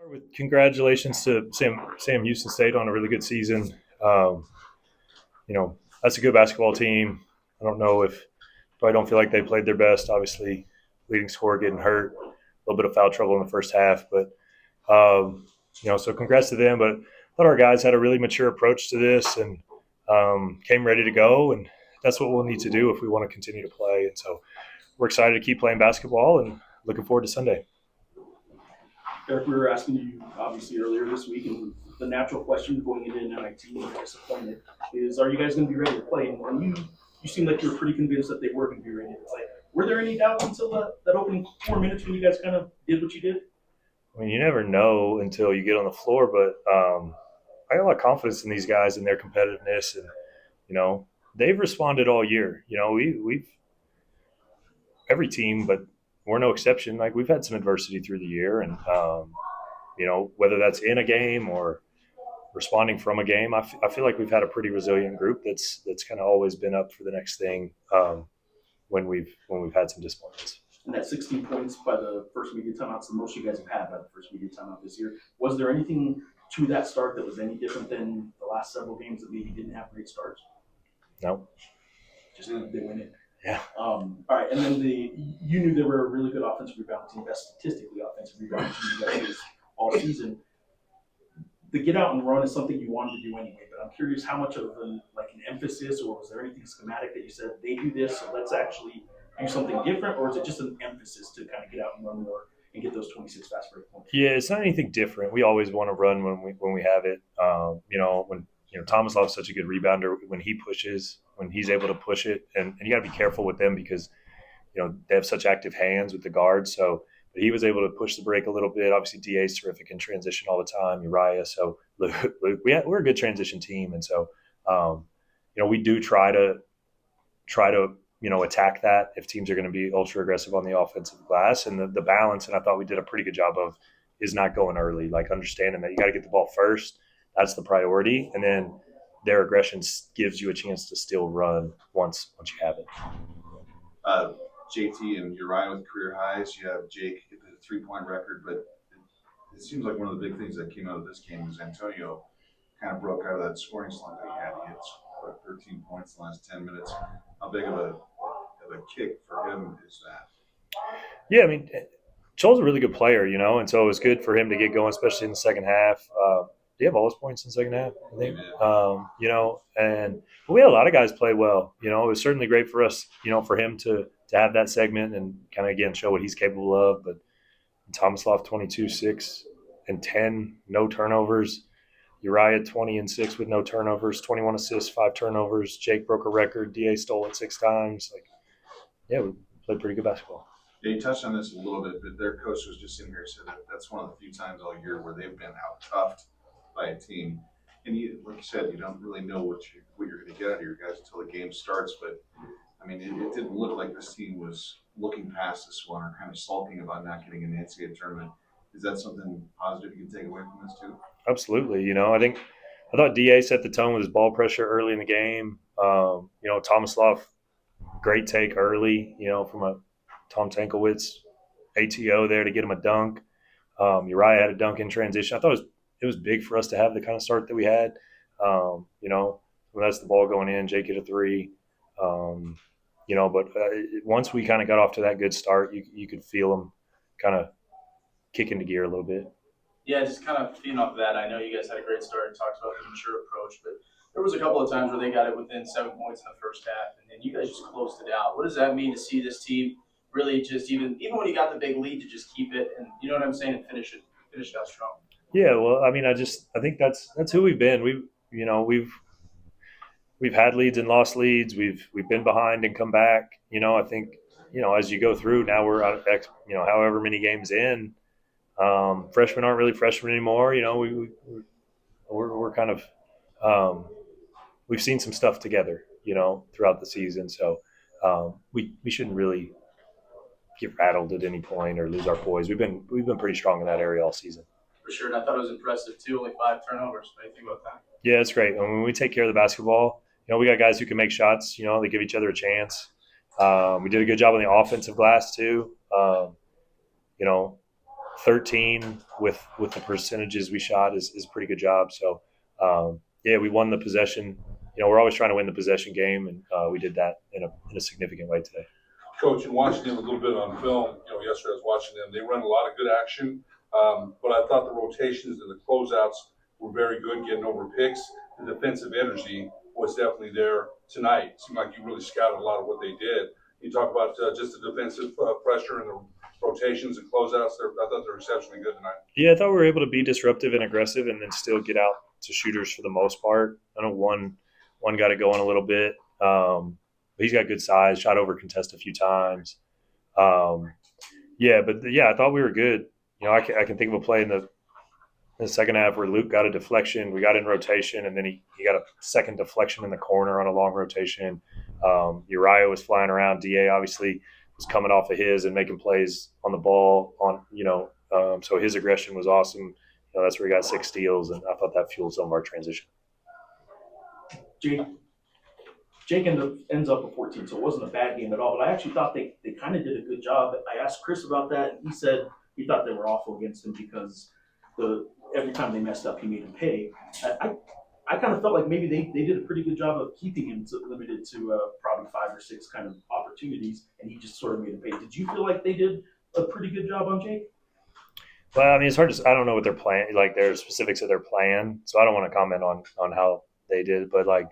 Start with congratulations to Sam Houston State on a really good season. Um, that's a good basketball team. I don't know if probably don't feel like they played their best. Obviously, leading scorer getting hurt, a little bit of foul trouble in the first half, but so congrats to them. But I thought our guys had a really mature approach to this and came ready to go, and that's what we'll need to do if we want to continue to play. And so we're excited to keep playing basketball and looking forward to Sunday. Eric, we were asking you obviously earlier this week, and the natural question going into NIT and you're disappointed is, are you guys going to be ready to play? And you seemed like you were pretty convinced that they were going to be ready to play. Were there any doubts until that opening 4 minutes when you guys kind of did what you did? I mean, you never know until you get on the floor, but I got a lot of confidence in these guys and their competitiveness, and they've responded all year. We've every team, but we're no exception. Like we've had some adversity through the year, and whether that's in a game or responding from a game, I feel like we've had a pretty resilient group that's kind of always been up for the next thing when we've had some disappointments. And that 16 points by the first media timeout's the most you guys have had by the first media timeout this year. Was there anything to that start that was any different than the last several games that maybe didn't have great starts? No. Just they went in. Yeah. All right, and then you knew they were a really good offensive rebound team, best statistically offensive rebound team you guys all season. The get out and run is something you wanted to do anyway, but I'm curious how much of an emphasis, or was there anything schematic that you said they do this, so let's actually do something different, or is it just an emphasis to kind of get out and run more and get those 26 fast break points? Yeah, it's not anything different. We always want to run when we have it. When Thomas Love's such a good rebounder, when he's able to push it, and you got to be careful with them because they have such active hands with the guards. So but he was able to push the break a little bit. Obviously, DA's terrific in transition all the time. Uriah, so Luke, we're a good transition team, and so we do try to attack that if teams are going to be ultra aggressive on the offensive glass, and the balance. And I thought we did a pretty good job of is not going early, like understanding that you got to get the ball first. That's the priority, and then their aggression gives you a chance to still run once you have it. JT and Uriah with career highs. You have Jake hit the 3-point record, but it seems like one of the big things that came out of this game was Antonio kind of broke out of that scoring slump that he had. He hit 13 points in the last 10 minutes. How big of a kick for him is that? Yeah, I mean, Joel's a really good player, and so it was good for him to get going, especially in the second half. Do you have all his points in the second half? I think. But we had a lot of guys play well. It was certainly great for us, for him to have that segment and kind of, again, show what he's capable of. But Thomas Loft, 22, 6, and 10, no turnovers. Uriah, 20 and 6 with no turnovers, 21 assists, 5 turnovers. Jake broke a record. DA stole it 6 times. We played pretty good basketball. Yeah, you touched on this a little bit, but their coach was just in here said that that's one of the few times all year where they've been out-toughed by a team. And like you said, you don't really know what you're going to get out of your guys until the game starts. But, I mean, it didn't look like this team was looking past this one or kind of sulking about not getting in the NCAA tournament. Is that something positive you can take away from this too? Absolutely. I thought DA set the tone with his ball pressure early in the game. Thomas Loft, great take early, from a Tom Tankelwitz ATO there to get him a dunk. Uriah had a dunk in transition. I thought it was big for us to have the kind of start that we had. When that's the ball going in, Jake hit a 3. But once we kind of got off to that good start, you could feel them kind of kick into gear a little bit. Yeah, just kind of feeding off of that. I know you guys had a great start and talked about the mature approach, but there was a couple of times where they got it within 7 points in the first half, and then you guys just closed it out. What does that mean to see this team really just even when you got the big lead to just keep it and you know what I'm saying and finish it out strong? Yeah, well, I mean, I think that's who we've been. We've had leads and lost leads. We've been behind and come back. I think as you go through now, we're out however many games in. Freshmen aren't really freshmen anymore. We're kind of we've seen some stuff together. Throughout the season, so we shouldn't really get rattled at any point or lose our poise. We've been pretty strong in that area all season. For sure, and I thought it was impressive too. Only 5 turnovers. What do you think about that? Yeah, it's great. And when we take care of the basketball, we got guys who can make shots. They give each other a chance. We did a good job on the offensive glass too. 13 with the percentages we shot is a pretty good job. So, yeah, we won the possession. We're always trying to win the possession game, and we did that in a significant way today. Coach, and watching them a little bit on film, yesterday I was watching them. They run a lot of good action, but I thought the rotations and the closeouts were very good, getting over picks. The defensive energy was definitely there tonight. It seemed like you really scouted a lot of what they did. You talk about just the defensive pressure and the rotations and closeouts. I thought they were exceptionally good tonight. Yeah, I thought we were able to be disruptive and aggressive, and then still get out to shooters for the most part. I know one got it going a little bit. He's got good size. Shot over contest a few times. I thought we were good. I can think of a play in the second half where Luke got a deflection. We got in rotation, and then he got a second deflection in the corner on a long rotation. Uriah was flying around. DA obviously was coming off of his and making plays on the ball. So his aggression was awesome. That's where he got 6 steals, and I thought that fueled some of our transition. Jake ends up with 14, so it wasn't a bad game at all. But I actually thought they kind of did a good job. I asked Chris about that, and he said he thought they were awful against him because every time they messed up, he made him pay. I kind of felt like maybe they did a pretty good job of keeping him limited to probably 5 or 6 kind of opportunities, and he just sort of made him pay. Did you feel like they did a pretty good job on Jake? Well, I mean, it's hard to – I don't know what they're playing, like their specifics of their plan, so I don't want to comment on how they did. But, I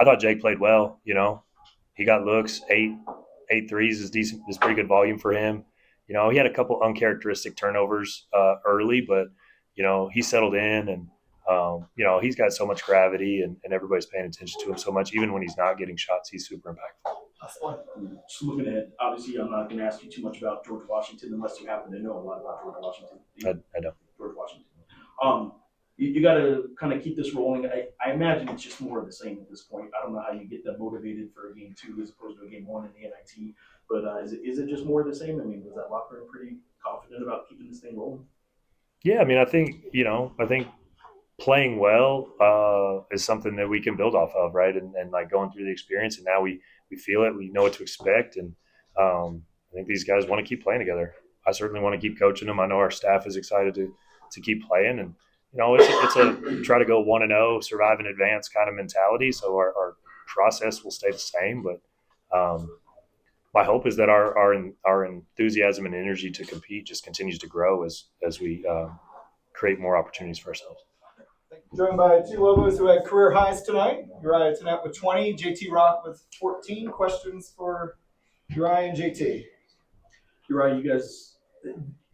thought Jake played well, He got looks, 8 threes is decent, is pretty good volume for him. He had a couple uncharacteristic turnovers early, but, he settled in and, he's got so much gravity and everybody's paying attention to him so much. Even when he's not getting shots, he's super impactful. Just looking ahead, obviously, I'm not going to ask you too much about George Washington unless you happen to know a lot about George Washington. I don't. George Washington. You got to kind of keep this rolling. I imagine it's just more of the same at this point. I don't know how you get them motivated for a game 2 as opposed to a game 1 in the NIT. But is it just more of the same? I mean, was that locker room pretty confident about keeping this thing rolling? Yeah, I mean, I think playing well is something that we can build off of, right? And going through the experience, and now we feel it. We know what to expect, and I think these guys want to keep playing together. I certainly want to keep coaching them. I know our staff is excited to keep playing, and it's a try to go 1-0, survive and advance kind of mentality. So our process will stay the same, but my hope is that our enthusiasm and energy to compete just continues to grow as we create more opportunities for ourselves. Joined by 2 Lobos who had career highs tonight. Uriah Tenette with 20, JT Rock with 14. Questions for Uriah and JT? Uriah, you guys,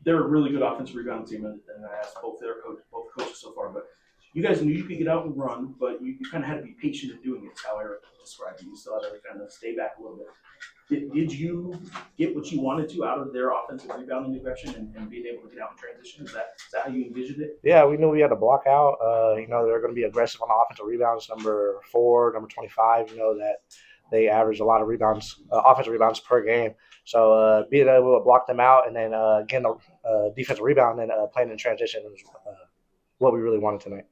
they're a really good offensive rebound team, and I asked both coaches so far, but you guys knew you could get out and run, but you kind of had to be patient in doing it. That's how Eric described it. You still had to kind of stay back a little bit. Did you get what you wanted to out of their offensive rebounding aggression and being able to get out in transition? Is that how you envisioned it? Yeah, we knew we had to block out. They're going to be aggressive on the offensive rebounds. Number 4, number 25, that they average a lot of rebounds, offensive rebounds per game. So being able to block them out and then getting a defensive rebound and playing in transition was what we really wanted tonight.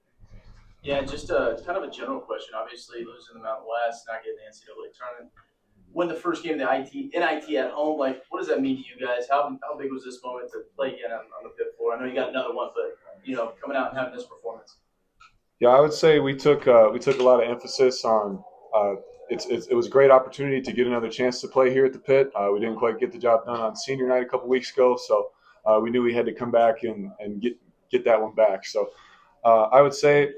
Yeah, just kind of a general question. Obviously, losing the Mountain West, not getting the NCAA tournament. Win the first game of the NIT at home, what does that mean to you guys? How big was this moment to play again on the fifth floor? I know you got another one, but coming out and having this performance. Yeah, I would say we took a lot of emphasis on it was a great opportunity to get another chance to play here at the Pit. We didn't quite get the job done on senior night a couple weeks ago, so we knew we had to come back and get that one back. So I would say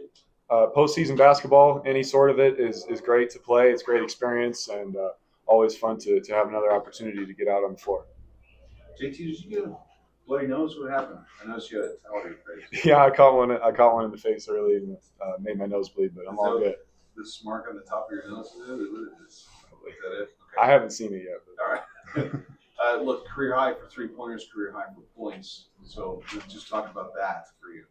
postseason basketball, any sort of it, is great to play. It's a great experience and always fun to have another opportunity to get out on the floor. JT, did you get a bloody nose? What happened? I noticed you had a towel on your face. Yeah, I caught one in the face early and made my nose bleed, but I'm all good. This mark on the top of your nose, is that it? Okay. I haven't seen it yet. All right. Look, career high for 3-pointers, career high for points. So just talk about that for you.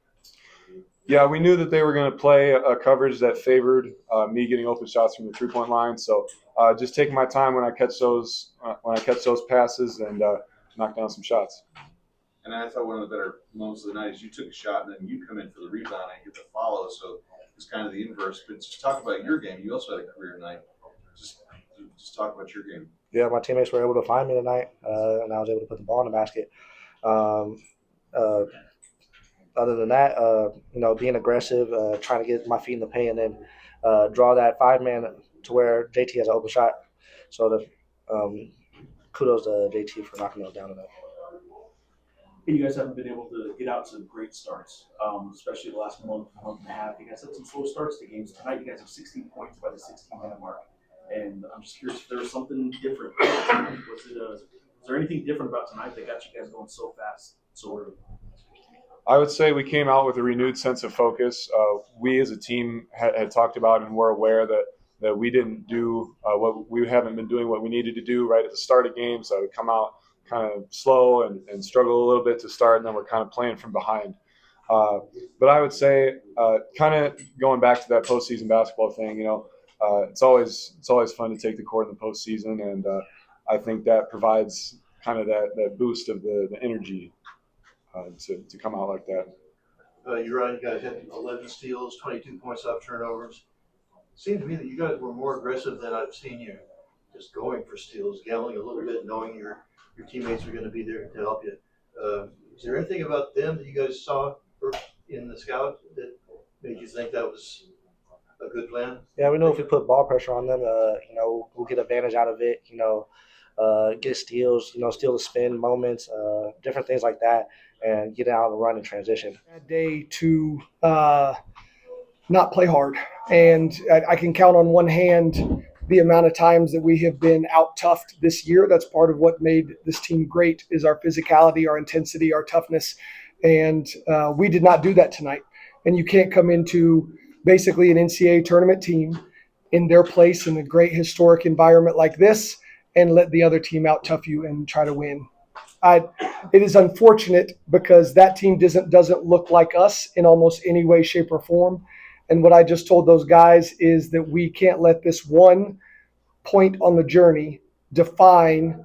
Yeah, we knew that they were going to play a coverage that favored me getting open shots from the 3-point line. So just taking my time when I catch those passes and knock down some shots. And I thought one of the better moments of the night is you took a shot and then you come in for the rebound and get the follow. So it's kind of the inverse. But just talk about your game. You also had a career night. Just talk about your game. Yeah, my teammates were able to find me tonight, and I was able to put the ball in the basket. Other than that, being aggressive, trying to get my feet in the paint, and then draw that 5-man to where JT has an open shot. So kudos to JT for knocking those down enough. You guys haven't been able to get out to great starts, especially the last month and a half. You guys had some slow starts to games. Tonight, you guys have 16 points by the 16-minute mark. And I'm just curious if there was something different. Was there anything different about tonight that got you guys going so fast, so early? I would say we came out with a renewed sense of focus. We as a team had talked about and were aware that we didn't do what we haven't been doing what we needed to do right at the start of games. So we come out kind of slow and struggle a little bit to start, and then we're kind of playing from behind. But I would say kind of going back to that postseason basketball thing, it's always fun to take the court in the postseason, and I think that provides kind of that boost of the energy to come out like that. Uriah, you guys had 11 steals, 22 points off turnovers. Seemed to me that you guys were more aggressive than I've seen you, just going for steals, gambling a little bit, knowing your teammates are going to be there to help you. Is there anything about them that you guys saw in the scout that made you think that was a good plan? Yeah, we know if we put ball pressure on them, we'll get advantage out of it. Get steals, steal the spin moments, different things like that, and get out on the run and transition. That day to not play hard, and I can count on one hand the amount of times that we have been out-toughed this year. That's part of what made this team great, is our physicality, our intensity, our toughness, and we did not do that tonight. And you can't come into basically an NCAA tournament team in their place in a great historic environment like this and let the other team out-tough you and try to win. It is unfortunate because that team doesn't look like us in almost any way, shape, or form. And what I just told those guys is that we can't let this one point on the journey define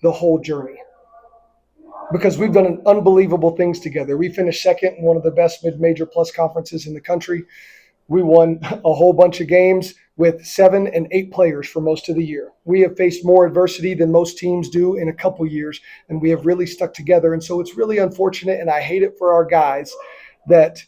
the whole journey. Because we've done unbelievable things together. We finished second in one of the best mid-major plus conferences in the country. We won a whole bunch of games with 7 and 8 players for most of the year. We have faced more adversity than most teams do in a couple years, and we have really stuck together. And so it's really unfortunate, and I hate it for our guys that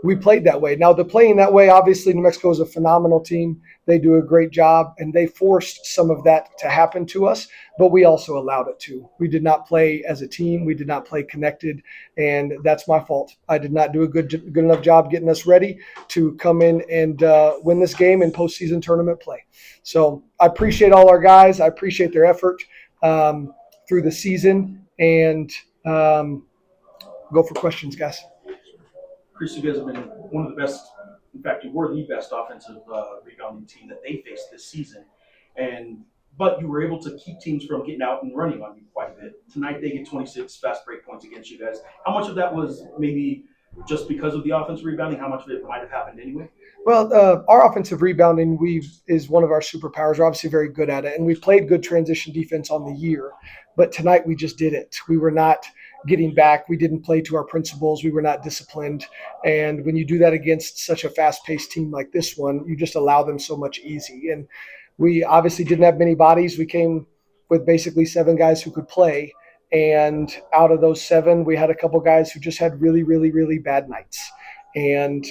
we played that way. Now, the playing that way, obviously, New Mexico is a phenomenal team. They do a great job, and they forced some of that to happen to us, but we also allowed it to. We did not play as a team. We did not play connected, and that's my fault. I did not do a good enough job getting us ready to come in and win this game in postseason tournament play. So I appreciate all our guys. I appreciate their effort through the season, and go for questions, guys. Chris, you guys have been one of the best. In fact, you were the best offensive rebounding team that they faced this season. But you were able to keep teams from getting out and running on you quite a bit. Tonight, they get 26 fast break points against you guys. How much of that was maybe just because of the offensive rebounding? How much of it might have happened anyway? Well, our offensive rebounding is one of our superpowers. We're obviously very good at it, and we've played good transition defense on the year. But tonight, we just didn't. We were not getting back. We didn't play to our principles. We were not disciplined. And when you do that against such a fast-paced team like this one, you just allow them so much easy. And we obviously didn't have many bodies. We came with basically 7 guys who could play. And out of those 7, we had a couple guys who just had really, really, really bad nights. And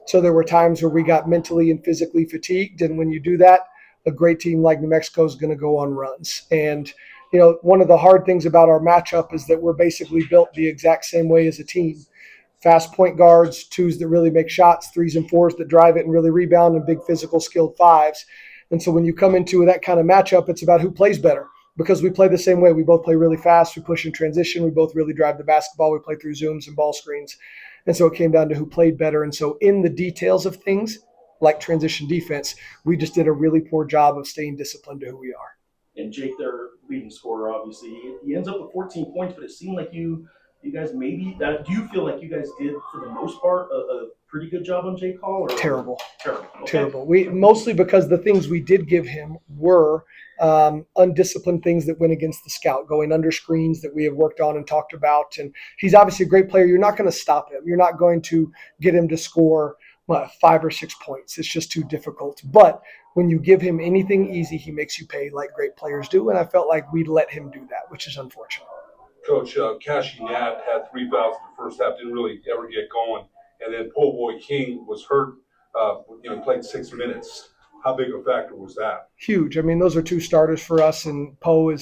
so there were times where we got mentally and physically fatigued. And when you do that, a great team like New Mexico is going to go on runs. And one of the hard things about our matchup is that we're basically built the exact same way as a team. Fast point guards, 2s that really make shots, 3s and 4s that drive it and really rebound, and big physical skilled 5s. And so when you come into that kind of matchup, it's about who plays better, because we play the same way. We both play really fast. We push in transition. We both really drive the basketball. We play through zooms and ball screens. And so it came down to who played better. And so in the details of things, like transition defense, we just did a really poor job of staying disciplined to who we are. And Jake, their leading scorer, obviously, he ends up with 14 points, but it seemed like you guys maybe – do you feel like you guys did, for the most part, a pretty good job on Jake Hall? Or? Terrible. Okay. Terrible. Mostly because the things we did give him were undisciplined things that went against the scout, going under screens that we have worked on and talked about. And he's obviously a great player. You're not going to stop him. You're not going to get him to score 5 or 6 points. It's just too difficult. But when you give him anything easy, he makes you pay like great players do. And I felt like we let him do that, which is unfortunate. Coach, Cashy Nat had 3 fouls in the first half, didn't really ever get going. And then Po Boy King was hurt, played 6 minutes. How big a factor was that? Huge. I mean, those are two starters for us, and Poe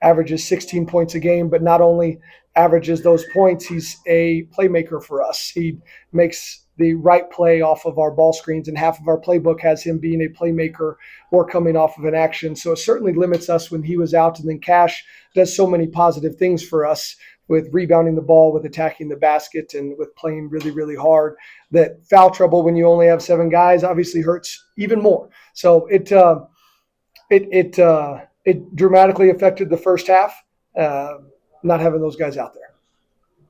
averages 16 points a game, but not only averages those points, he's a playmaker for us. He makes the right play off of our ball screens, and half of our playbook has him being a playmaker or coming off of an action. So it certainly limits us when he was out. And then Cash does so many positive things for us with rebounding the ball, with attacking the basket, and with playing really, really hard, that foul trouble when you only have 7 guys obviously hurts even more. So it dramatically affected the first half, not having those guys out there.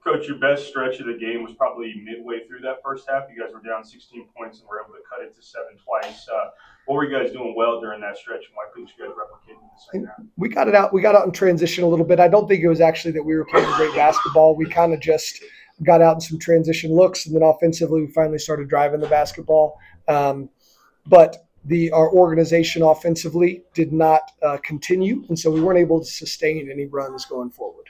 Coach, your best stretch of the game was probably midway through that first half. You guys were down 16 points and were able to cut it to 7 twice. What were you guys doing well during that stretch, and why couldn't you guys replicate in the second half? We got it out. We got out in transition a little bit. I don't think it was actually that we were playing great basketball. We kind of just got out in some transition looks, and then offensively we finally started driving the basketball. But our organization offensively did not continue, and so we weren't able to sustain any runs going forward.